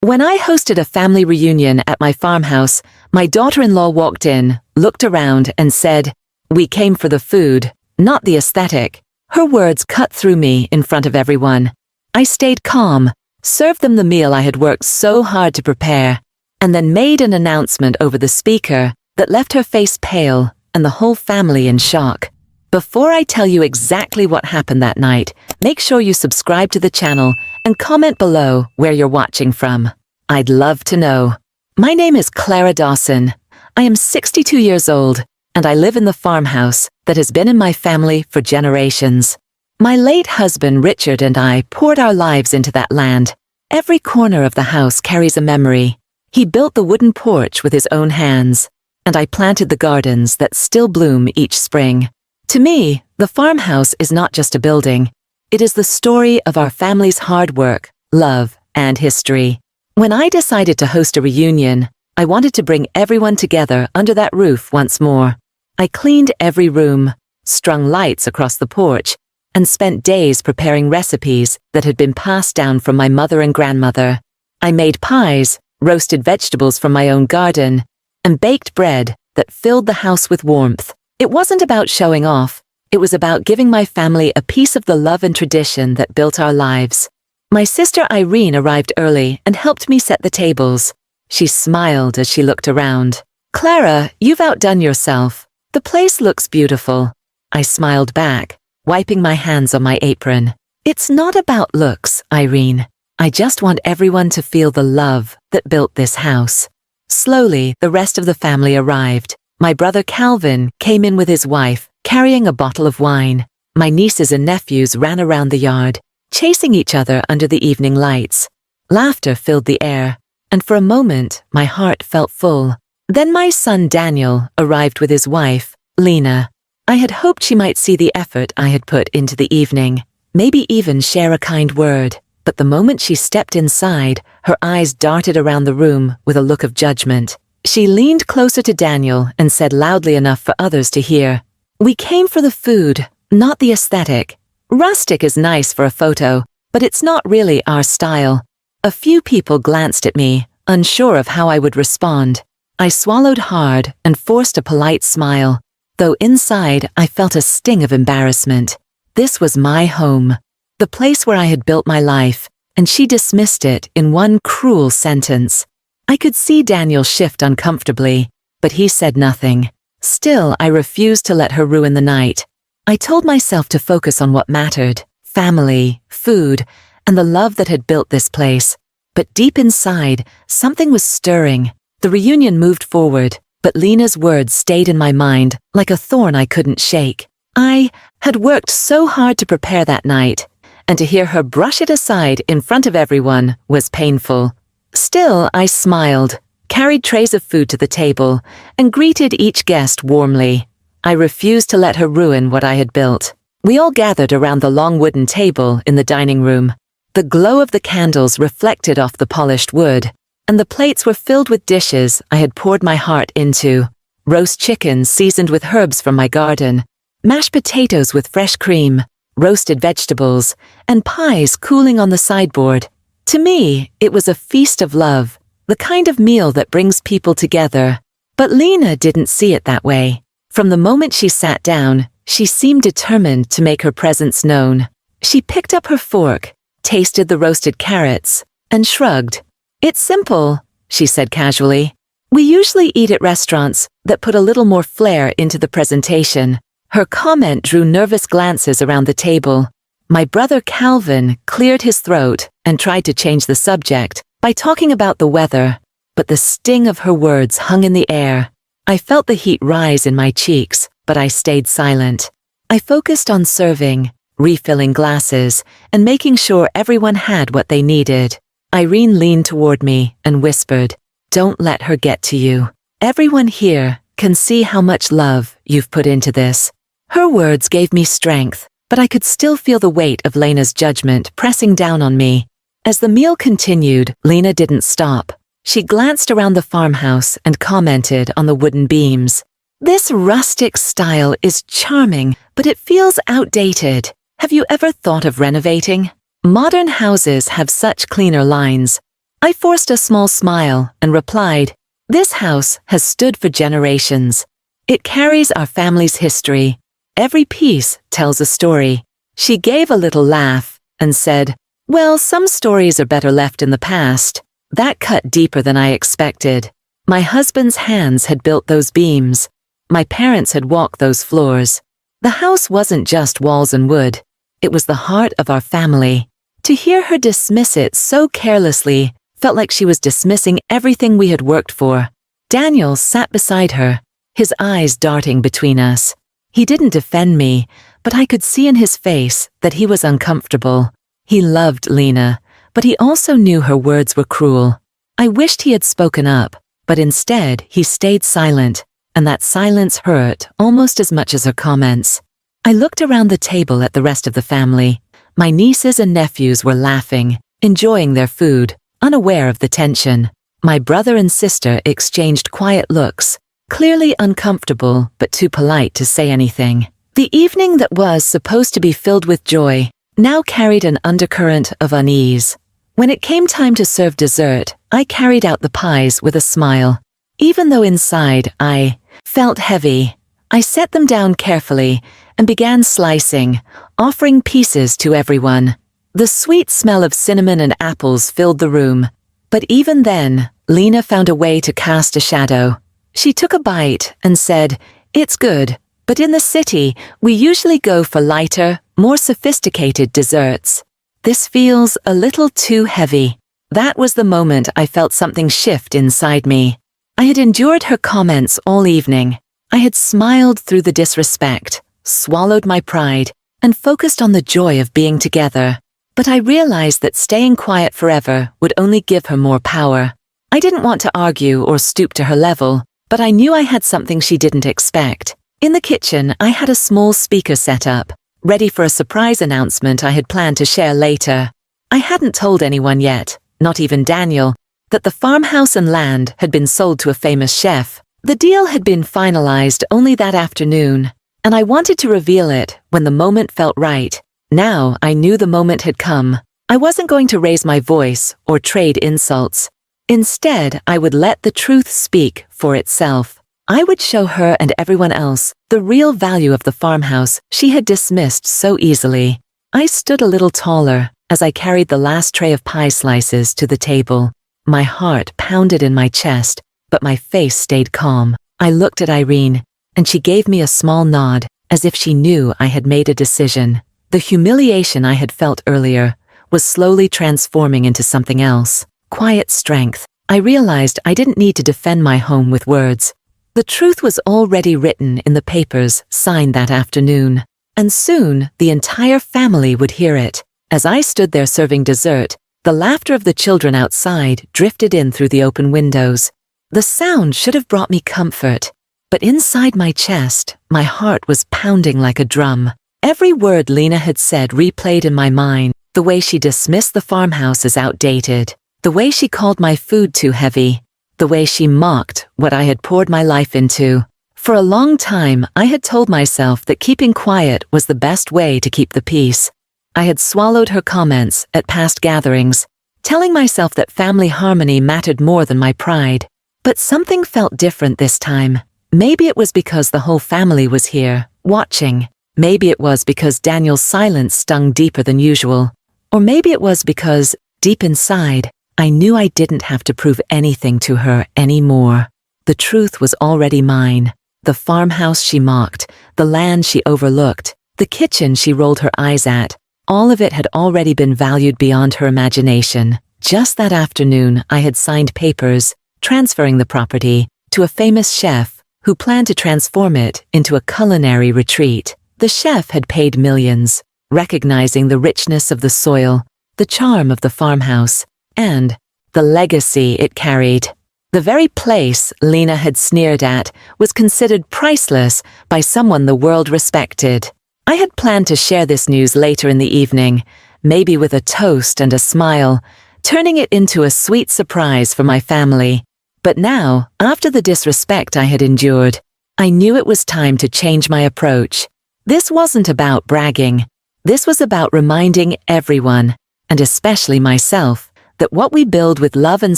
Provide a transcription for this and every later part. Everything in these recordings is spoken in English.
When I hosted a family reunion at my farmhouse, my daughter-in-law walked in, looked around, and said, "We came for the food, not the aesthetic." Her words cut through me in front of everyone. I stayed calm, served them the meal I had worked so hard to prepare, and then made an announcement over the speaker that left her face pale and the whole family in shock. Before I tell you exactly what happened that night, make sure you subscribe to the channel and comment below where you're watching from. I'd love to know. My name is Clara Dawson. I am 62 years old, and I live in the farmhouse that has been in my family for generations. My late husband Richard and I poured our lives into that land. Every corner of the house carries a memory. He built the wooden porch with his own hands, and I planted the gardens that still bloom each spring. To me, the farmhouse is not just a building. It is the story of our family's hard work, love, and history. When I decided to host a reunion, I wanted to bring everyone together under that roof once more. I cleaned every room, strung lights across the porch, and spent days preparing recipes that had been passed down from my mother and grandmother. I made pies, roasted vegetables from my own garden, and baked bread that filled the house with warmth. It wasn't about showing off. It was about giving my family a piece of the love and tradition that built our lives. My sister Irene arrived early and helped me set the tables. She smiled as she looked around. "Clara, you've outdone yourself. The place looks beautiful." I smiled back, wiping my hands on my apron. "It's not about looks, Irene. I just want everyone to feel the love that built this house." Slowly, the rest of the family arrived. My brother Calvin came in with his wife, carrying a bottle of wine. My nieces and nephews ran around the yard, chasing each other under the evening lights. Laughter filled the air, and for a moment, my heart felt full. Then my son Daniel arrived with his wife, Lena. I had hoped she might see the effort I had put into the evening, maybe even share a kind word. But the moment she stepped inside, her eyes darted around the room with a look of judgment. She leaned closer to Daniel and said loudly enough for others to hear, "We came for the food, not the aesthetic. Rustic is nice for a photo, but it's not really our style." A few people glanced at me, unsure of how I would respond. I swallowed hard and forced a polite smile, though inside I felt a sting of embarrassment. This was my home, the place where I had built my life, and she dismissed it in one cruel sentence. I could see Daniel shift uncomfortably, but he said nothing. Still, I refused to let her ruin the night. I told myself to focus on what mattered: family, food, and the love that had built this place. But deep inside, something was stirring. The reunion moved forward, but Lena's words stayed in my mind like a thorn I couldn't shake. I had worked so hard to prepare that night, and to hear her brush it aside in front of everyone was painful. Still, I smiled, carried trays of food to the table, and greeted each guest warmly. I refused to let her ruin what I had built. We all gathered around the long wooden table in the dining room. The glow of the candles reflected off the polished wood, and the plates were filled with dishes I had poured my heart into. Roast chicken seasoned with herbs from my garden, mashed potatoes with fresh cream, roasted vegetables, and pies cooling on the sideboard. To me, it was a feast of love, the kind of meal that brings people together. But Lena didn't see it that way. From the moment she sat down, she seemed determined to make her presence known. She picked up her fork, tasted the roasted carrots, and shrugged. "It's simple," she said casually. "We usually eat at restaurants that put a little more flair into the presentation." Her comment drew nervous glances around the table. My brother Calvin cleared his throat and tried to change the subject by talking about the weather, but the sting of her words hung in the air. I felt the heat rise in my cheeks, but I stayed silent. I focused on serving, refilling glasses, and making sure everyone had what they needed. Irene leaned toward me and whispered, "Don't let her get to you. Everyone here can see how much love you've put into this." Her words gave me strength, but I could still feel the weight of Lena's judgment pressing down on me. As the meal continued, Lena didn't stop. She glanced around the farmhouse and commented on the wooden beams. "This rustic style is charming, but it feels outdated. Have you ever thought of renovating? Modern houses have such cleaner lines." I forced a small smile and replied, "This house has stood for generations. It carries our family's history. Every piece tells a story." She gave a little laugh and said, "Well, some stories are better left in the past." That cut deeper than I expected. My husband's hands had built those beams. My parents had walked those floors. The house wasn't just walls and wood. It was the heart of our family. To hear her dismiss it so carelessly felt like she was dismissing everything we had worked for. Daniel sat beside her, his eyes darting between us. He didn't defend me, but I could see in his face that he was uncomfortable. He loved Lena, but he also knew her words were cruel. I wished he had spoken up, but instead he stayed silent, and that silence hurt almost as much as her comments. I looked around the table at the rest of the family. My nieces and nephews were laughing, enjoying their food, unaware of the tension. My brother and sister exchanged quiet looks, clearly uncomfortable but too polite to say anything. The evening that was supposed to be filled with joy now carried an undercurrent of unease. When it came time to serve dessert, I carried out the pies with a smile. Even though inside I felt heavy, I set them down carefully and began slicing, offering pieces to everyone. The sweet smell of cinnamon and apples filled the room. But even then, Lena found a way to cast a shadow. She took a bite and said, "It's good, but in the city, we usually go for lighter, more sophisticated desserts. This feels a little too heavy." That was the moment I felt something shift inside me. I had endured her comments all evening. I had smiled through the disrespect, swallowed my pride, and focused on the joy of being together. But I realized that staying quiet forever would only give her more power. I didn't want to argue or stoop to her level, but I knew I had something she didn't expect. In the kitchen, I had a small speaker set up, ready for a surprise announcement I had planned to share later. I hadn't told anyone yet, not even Daniel, that the farmhouse and land had been sold to a famous chef. The deal had been finalized only that afternoon, and I wanted to reveal it when the moment felt right. Now I knew the moment had come. I wasn't going to raise my voice or trade insults. Instead, I would let the truth speak for itself. I would show her and everyone else the real value of the farmhouse she had dismissed so easily. I stood a little taller as I carried the last tray of pie slices to the table. My heart pounded in my chest, but my face stayed calm. I looked at Irene, and she gave me a small nod, as if she knew I had made a decision. The humiliation I had felt earlier was slowly transforming into something else. Quiet strength. I realized I didn't need to defend my home with words. The truth was already written in the papers signed that afternoon, and soon the entire family would hear it. As I stood there serving dessert, the laughter of the children outside drifted in through the open windows. The sound should have brought me comfort, but inside my chest, my heart was pounding like a drum. Every word Lena had said replayed in my mind, the way she dismissed the farmhouse as outdated, the way she called my food too heavy, the way she mocked what I had poured my life into. For a long time, I had told myself that keeping quiet was the best way to keep the peace. I had swallowed her comments at past gatherings, telling myself that family harmony mattered more than my pride. But something felt different this time. Maybe it was because the whole family was here, watching. Maybe it was because Daniel's silence stung deeper than usual. Or maybe it was because, deep inside, I knew I didn't have to prove anything to her anymore. The truth was already mine. The farmhouse she mocked, the land she overlooked, the kitchen she rolled her eyes at, all of it had already been valued beyond her imagination. Just that afternoon, I had signed papers, transferring the property to a famous chef who planned to transform it into a culinary retreat. The chef had paid millions, recognizing the richness of the soil, the charm of the farmhouse, and the legacy it carried. The very place Lena had sneered at was considered priceless by someone the world respected. I had planned to share this news later in the evening, maybe with a toast and a smile, turning it into a sweet surprise for my family. But now, after the disrespect I had endured, I knew it was time to change my approach. This wasn't about bragging. This was about reminding everyone, and especially myself, that what we build with love and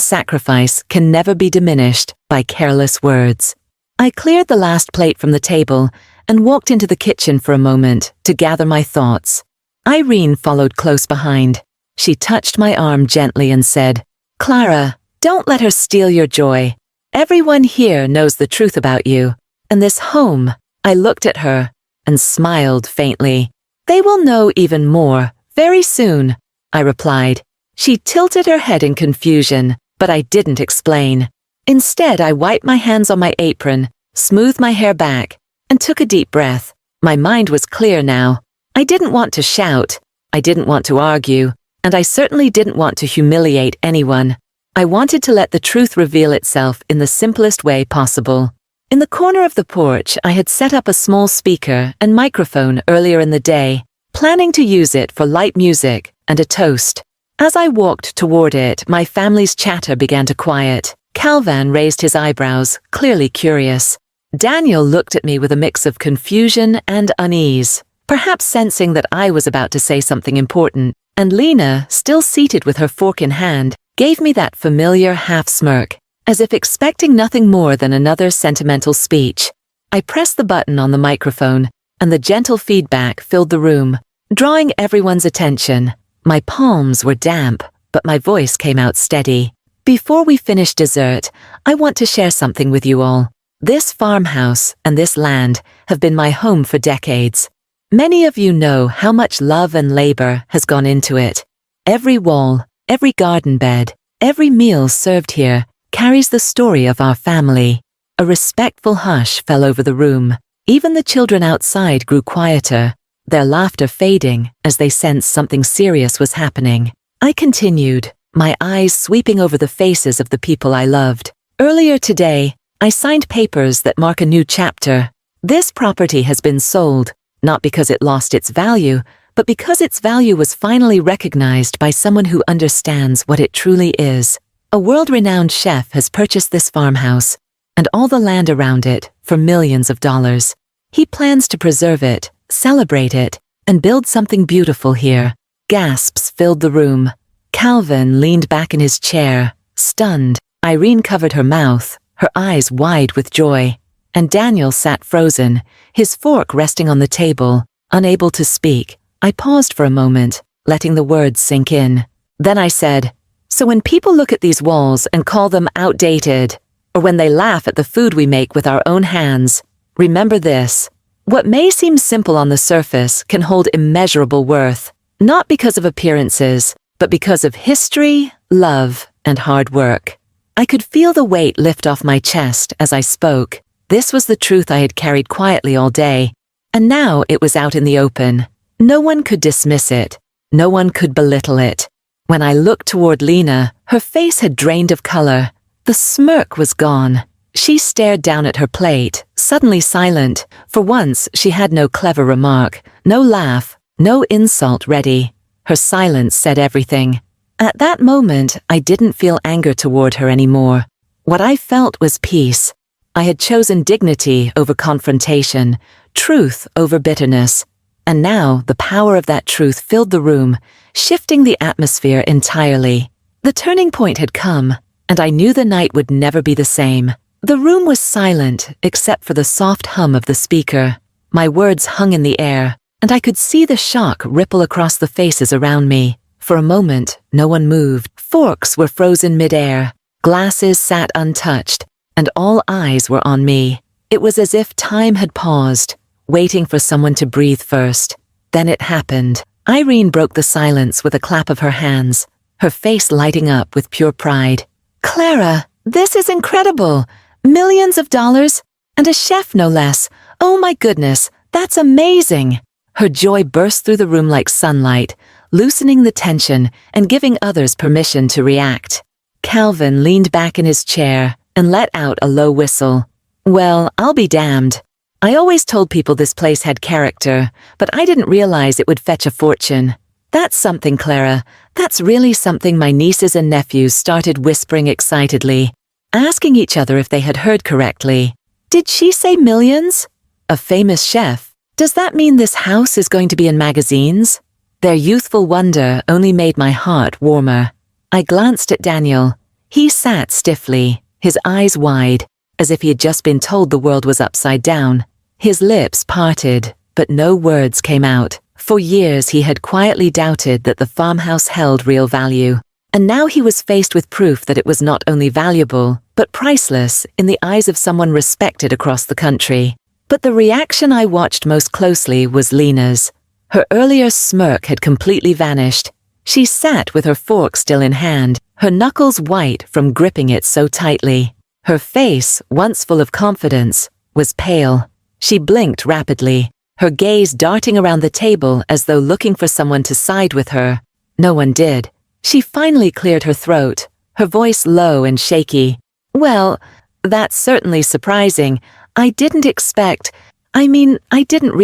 sacrifice can never be diminished by careless words. I cleared the last plate from the table and walked into the kitchen for a moment to gather my thoughts. Irene followed close behind. She touched my arm gently and said, "Clara, don't let her steal your joy. Everyone here knows the truth about you. And this home," I looked at her and smiled faintly. "They will know even more, very soon," I replied. She tilted her head in confusion, but I didn't explain. Instead, I wiped my hands on my apron, smoothed my hair back, and took a deep breath. My mind was clear now. I didn't want to shout, I didn't want to argue, and I certainly didn't want to humiliate anyone. I wanted to let the truth reveal itself in the simplest way possible. In the corner of the porch, I had set up a small speaker and microphone earlier in the day, planning to use it for light music and a toast. As I walked toward it, my family's chatter began to quiet. Calvin raised his eyebrows, clearly curious. Daniel looked at me with a mix of confusion and unease, perhaps sensing that I was about to say something important, and Lena, still seated with her fork in hand, gave me that familiar half-smirk, as if expecting nothing more than another sentimental speech. I pressed the button on the microphone, and the gentle feedback filled the room, drawing everyone's attention. My palms were damp, but my voice came out steady. "Before we finish dessert, I want to share something with you all. This farmhouse and this land have been my home for decades. Many of you know how much love and labor has gone into it. Every wall, every garden bed, every meal served here carries the story of our family." A respectful hush fell over the room. Even the children outside grew quieter, their laughter fading as they sensed something serious was happening. I continued, my eyes sweeping over the faces of the people I loved. "Earlier today, I signed papers that mark a new chapter. This property has been sold, not because it lost its value, but because its value was finally recognized by someone who understands what it truly is. A world-renowned chef has purchased this farmhouse and all the land around it for millions of dollars. He plans to preserve it, celebrate it, and build something beautiful here." Gasps filled the room. Calvin leaned back in his chair, stunned. Irene covered her mouth, her eyes wide with joy, and Daniel sat frozen, his fork resting on the table, unable to speak. I paused for a moment, letting the words sink in. Then I said, "So when people look at these walls and call them outdated, or when they laugh at the food we make with our own hands, remember this. What may seem simple on the surface can hold immeasurable worth, not because of appearances, but because of history, love, and hard work." I could feel the weight lift off my chest as I spoke. This was the truth I had carried quietly all day, and now it was out in the open. No one could dismiss it. No one could belittle it. When I looked toward Lena, her face had drained of color. The smirk was gone. She stared down at her plate, suddenly silent. For once, she had no clever remark, no laugh, no insult ready. Her silence said everything. At that moment, I didn't feel anger toward her anymore. What I felt was peace. I had chosen dignity over confrontation, truth over bitterness. And now, the power of that truth filled the room, shifting the atmosphere entirely. The turning point had come, and I knew the night would never be the same. The room was silent, except for the soft hum of the speaker. My words hung in the air, and I could see the shock ripple across the faces around me. For a moment, no one moved. Forks were frozen mid-air, glasses sat untouched, and all eyes were on me. It was as if time had paused, waiting for someone to breathe first. Then it happened. Irene broke the silence with a clap of her hands, her face lighting up with pure pride. "Clara, this is incredible! Millions of dollars, and a chef no less. Oh my goodness, that's amazing!" Her joy burst through the room like sunlight, loosening the tension and giving others permission to react. Calvin leaned back in his chair and let out a low whistle. "Well, I'll be damned. I always told people this place had character, but I didn't realize it would fetch a fortune." "That's something, Clara. That's really something," my nieces and nephews started whispering excitedly, asking each other if they had heard correctly. "Did she say millions? A famous chef? Does that mean this house is going to be in magazines?" Their youthful wonder only made my heart warmer. I glanced at Daniel. He sat stiffly, his eyes wide, as if he had just been told the world was upside down. His lips parted, but no words came out. For years he had quietly doubted that the farmhouse held real value. And now he was faced with proof that it was not only valuable, but priceless in the eyes of someone respected across the country. But the reaction I watched most closely was Lena's. Her earlier smirk had completely vanished. She sat with her fork still in hand, her knuckles white from gripping it so tightly. Her face, once full of confidence, was pale. She blinked rapidly, her gaze darting around the table as though looking for someone to side with her. No one did. She finally cleared her throat, her voice low and shaky. "Well, that's certainly surprising. I didn't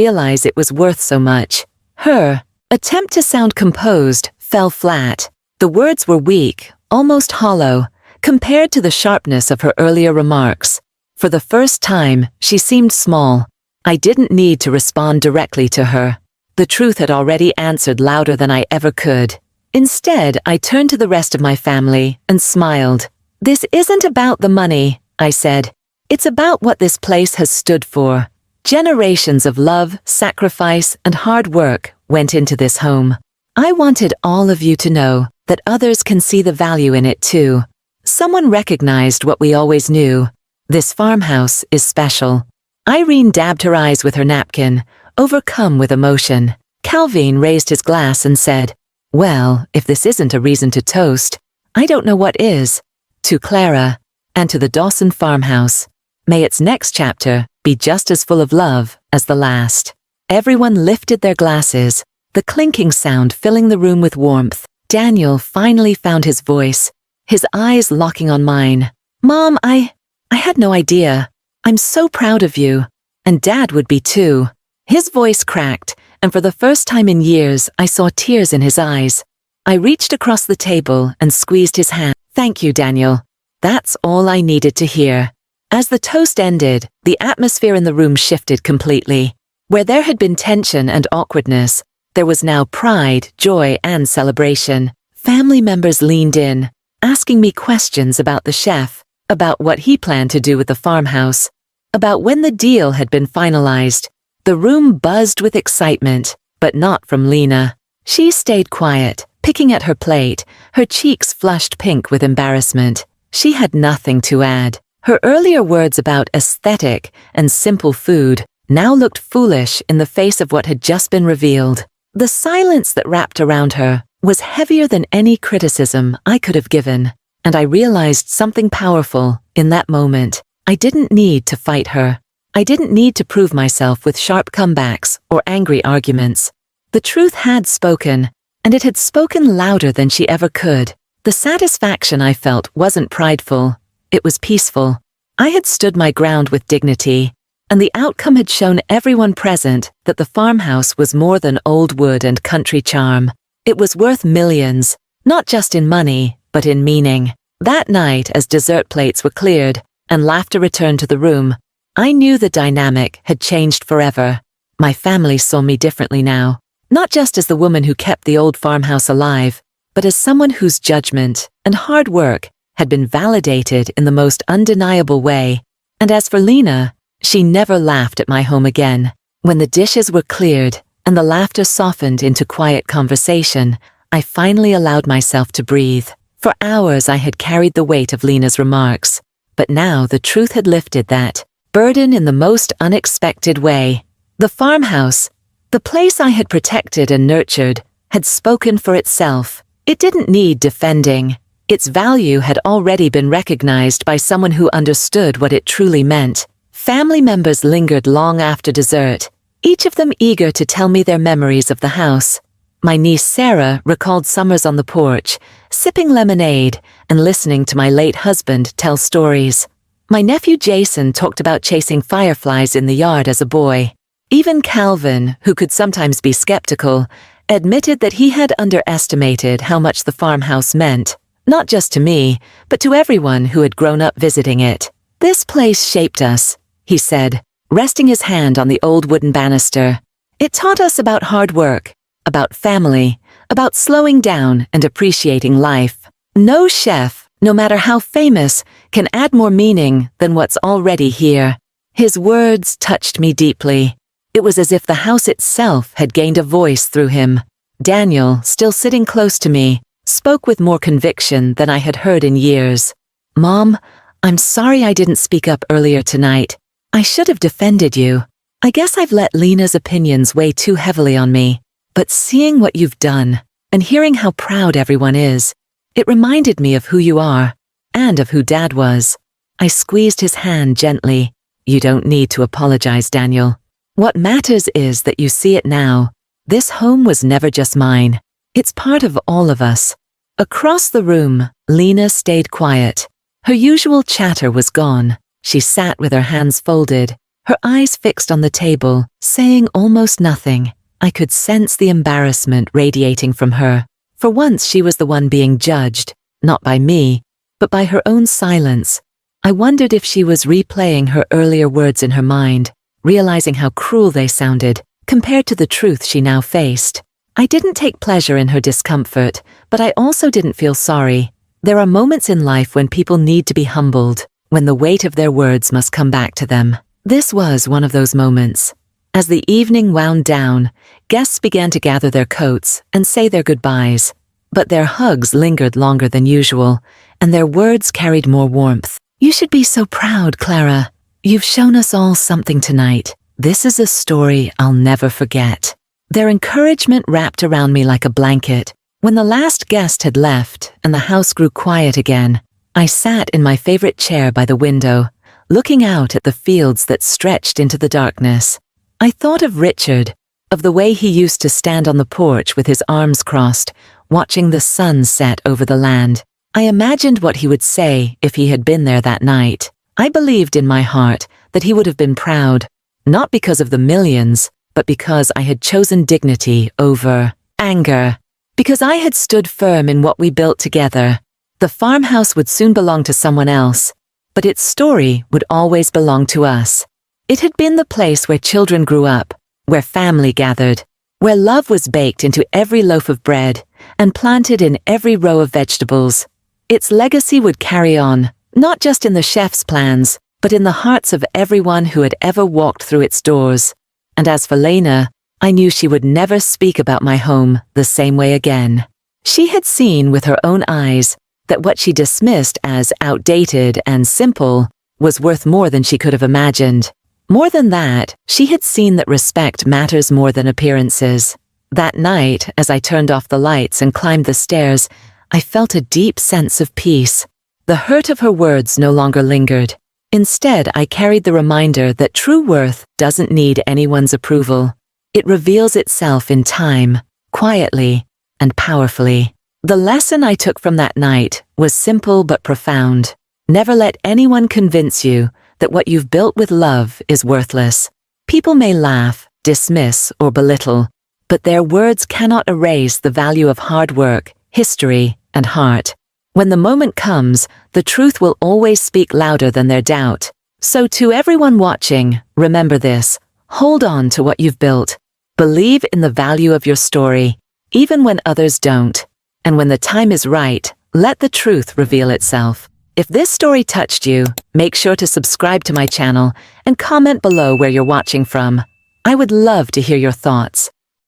realize it was worth so much." Her attempt to sound composed fell flat. The words were weak, almost hollow, compared to the sharpness of her earlier remarks. For the first time, she seemed small. I didn't need to respond directly to her. The truth had already answered louder than I ever could. Instead, I turned to the rest of my family and smiled. "This isn't about the money," I said. "It's about what this place has stood for. Generations of love, sacrifice, and hard work went into this home. I wanted all of you to know that others can see the value in it too." Someone recognized what we always knew. This farmhouse is special. Irene dabbed her eyes with her napkin, overcome with emotion. Calvin raised his glass and said, "Well, if this isn't a reason to toast, I don't know what is." To Clara, and to the Dawson farmhouse, may its next chapter be just as full of love as the last. Everyone lifted their glasses, the clinking sound filling the room with warmth. Daniel finally found his voice, his eyes locking on mine. "Mom, I had no idea. I'm so proud of you. And Dad would be too." His voice cracked, and for the first time in years, I saw tears in his eyes. I reached across the table and squeezed his hand. "Thank you, Daniel. That's all I needed to hear." As the toast ended, the atmosphere in the room shifted completely. Where there had been tension and awkwardness, there was now pride, joy, and celebration. Family members leaned in, asking me questions about the chef, about what he planned to do with the farmhouse, about when the deal had been finalized. The room buzzed with excitement, but not from Lena. She stayed quiet, picking at her plate, her cheeks flushed pink with embarrassment. She had nothing to add. Her earlier words about aesthetic and simple food now looked foolish in the face of what had just been revealed. The silence that wrapped around her was heavier than any criticism I could have given, and I realized something powerful in that moment. I didn't need to fight her. I didn't need to prove myself with sharp comebacks or angry arguments. The truth had spoken, and it had spoken louder than she ever could. The satisfaction I felt wasn't prideful, it was peaceful. I had stood my ground with dignity, and the outcome had shown everyone present that the farmhouse was more than old wood and country charm. It was worth millions, not just in money, but in meaning. That night, as dessert plates were cleared and laughter returned to the room, I knew the dynamic had changed forever. My family saw me differently now, not just as the woman who kept the old farmhouse alive, but as someone whose judgment and hard work had been validated in the most undeniable way. And as for Lena, she never laughed at my home again. When the dishes were cleared and the laughter softened into quiet conversation, I finally allowed myself to breathe. For hours I had carried the weight of Lena's remarks, but now the truth had lifted that burden in the most unexpected way. The farmhouse, the place I had protected and nurtured, had spoken for itself. It didn't need defending. Its value had already been recognized by someone who understood what it truly meant. Family members lingered long after dessert, each of them eager to tell me their memories of the house. My niece Sarah recalled summers on the porch, sipping lemonade and listening to my late husband tell stories. My nephew Jason talked about chasing fireflies in the yard as a boy. Even Calvin, who could sometimes be skeptical, admitted that he had underestimated how much the farmhouse meant, not just to me, but to everyone who had grown up visiting it. "This place shaped us," he said, resting his hand on the old wooden banister. "It taught us about hard work, about family, about slowing down and appreciating life. No chef, no matter how famous, can add more meaning than what's already here. His words touched me deeply. It was as if the house itself had gained a voice through him. Daniel, still sitting close to me, spoke with more conviction than I had heard in years. Mom, I'm sorry I didn't speak up earlier tonight. I should have defended you. I guess I've let Lena's opinions weigh too heavily on me. But seeing what you've done, and hearing how proud everyone is, it reminded me of who you are, and of who Dad was. I squeezed his hand gently. You don't need to apologize, Daniel. What matters is that you see it now. This home was never just mine. It's part of all of us. Across the room, Lena stayed quiet. Her usual chatter was gone. She sat with her hands folded, her eyes fixed on the table, saying almost nothing. I could sense the embarrassment radiating from her. For once she was the one being judged, not by me, but by her own silence. I wondered if she was replaying her earlier words in her mind, realizing how cruel they sounded, compared to the truth she now faced. I didn't take pleasure in her discomfort, but I also didn't feel sorry. There are moments in life when people need to be humbled, when the weight of their words must come back to them. This was one of those moments. As the evening wound down, guests began to gather their coats and say their goodbyes. But their hugs lingered longer than usual, and their words carried more warmth. You should be so proud, Clara. You've shown us all something tonight. This is a story I'll never forget. Their encouragement wrapped around me like a blanket. When the last guest had left and the house grew quiet again, I sat in my favorite chair by the window, looking out at the fields that stretched into the darkness. I thought of Richard, of the way he used to stand on the porch with his arms crossed, watching the sun set over the land. I imagined what he would say if he had been there that night. I believed in my heart that he would have been proud, not because of the millions, but because I had chosen dignity over anger. Because I had stood firm in what we built together. The farmhouse would soon belong to someone else, but its story would always belong to us. It had been the place where children grew up, where family gathered, where love was baked into every loaf of bread and planted in every row of vegetables. Its legacy would carry on, not just in the chef's plans, but in the hearts of everyone who had ever walked through its doors. And as for Lena, I knew she would never speak about my home the same way again. She had seen with her own eyes that what she dismissed as outdated and simple was worth more than she could have imagined. More than that, she had seen that respect matters more than appearances. That night, as I turned off the lights and climbed the stairs, I felt a deep sense of peace. The hurt of her words no longer lingered. Instead, I carried the reminder that true worth doesn't need anyone's approval. It reveals itself in time, quietly and powerfully. The lesson I took from that night was simple but profound. Never let anyone convince you that what you've built with love is worthless. People may laugh, dismiss, or belittle, but their words cannot erase the value of hard work, history, and heart. When the moment comes, the truth will always speak louder than their doubt. So to everyone watching, remember this. Hold on to what you've built. Believe in the value of your story, even when others don't. And when the time is right, let the truth reveal itself. If this story touched you, make sure to subscribe to my channel and comment below where you're watching from. I would love to hear your thoughts.